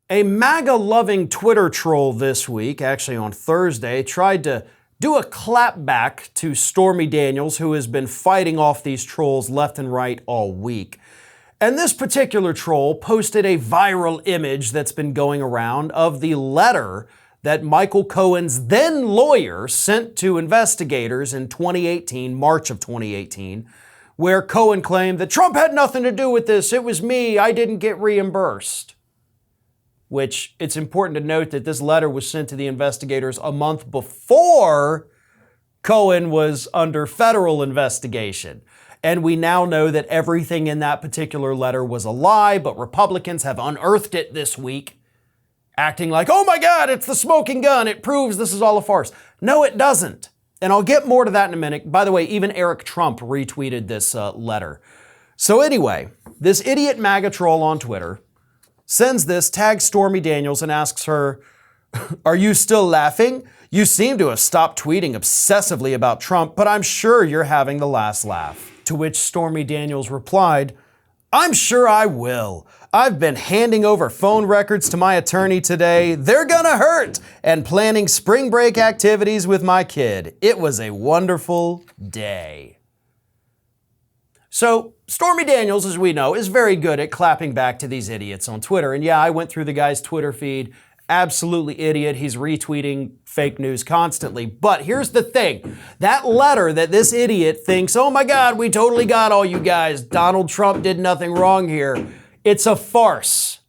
A MAGA-loving Twitter troll this week, actually on Thursday, tried to do a clapback to Stormy Daniels, who has been fighting off these trolls left and right all week. And this particular troll posted a viral image that's been going around of the letter that Michael Cohen's then lawyer sent to investigators in 2018, March of 2018, where Cohen claimed that Trump had nothing to do with this. It was me. I didn't get reimbursed. Which it's important to note that this letter was sent to the investigators a month before Cohen was under federal investigation. And we now know that everything in that particular letter was a lie, but Republicans have unearthed it this week, acting like, oh my God, it's the smoking gun. It proves this is all a farce. No, it doesn't. And I'll get more to that in a minute. By the way, even Eric Trump retweeted this letter. So anyway, this idiot MAGA troll on Twitter sends this, tags Stormy Daniels, and asks her, are you still laughing? You seem to have stopped tweeting obsessively about Trump, but I'm sure you're having the last laugh. To which Stormy Daniels replied, I'm sure I will. I've been handing over phone records to my attorney today. They're gonna hurt. And planning spring break activities with my kid. It was a wonderful day. So, Stormy Daniels, as we know, is very good at clapping back to these idiots on Twitter. And yeah, I went through the guy's Twitter feed. Absolutely idiot. He's retweeting fake news constantly. But here's the thing. That letter that this idiot thinks, oh my God, we totally got all you guys. Donald Trump did nothing wrong here. It's a farce.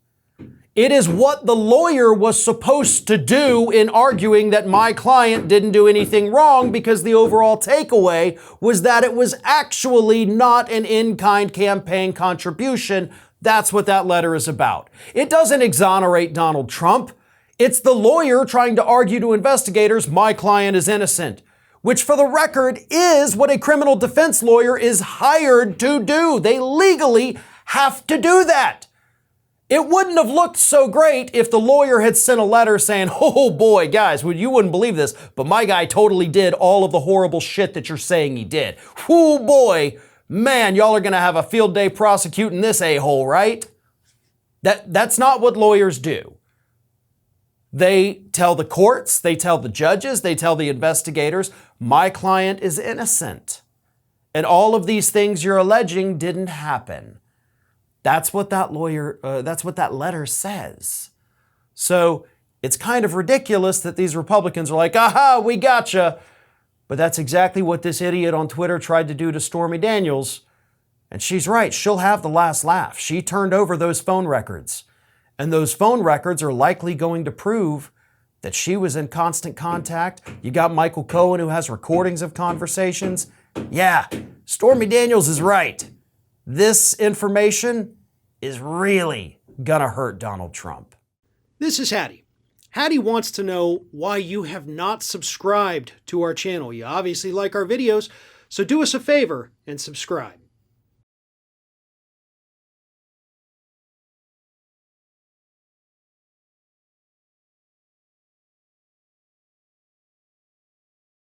It is what the lawyer was supposed to do in arguing that my client didn't do anything wrong, because the overall takeaway was that it was actually not an in-kind campaign contribution. That's what that letter is about. It doesn't exonerate Donald Trump. It's the lawyer trying to argue to investigators, my client is innocent, which for the record is what a criminal defense lawyer is hired to do. They legally have to do that. It wouldn't have looked so great if the lawyer had sent a letter saying, oh boy, guys, you wouldn't believe this, but my guy totally did all of the horrible shit that you're saying he did. Oh boy, man, y'all are gonna have a field day prosecuting this a-hole, right? That's not what lawyers do. They tell the courts, they tell the judges, they tell the investigators, my client is innocent. And all of these things you're alleging didn't happen. That's what that letter says. So it's kind of ridiculous that these Republicans are like, aha, we gotcha. But that's exactly what this idiot on Twitter tried to do to Stormy Daniels. And she's right, she'll have the last laugh. She turned over those phone records. And those phone records are likely going to prove that she was in constant contact. You got Michael Cohen, who has recordings of conversations. Yeah, Stormy Daniels is right. This information is really gonna hurt Donald Trump. This is Hattie. Hattie wants to know why you have not subscribed to our channel. You obviously like our videos, so do us a favor and subscribe.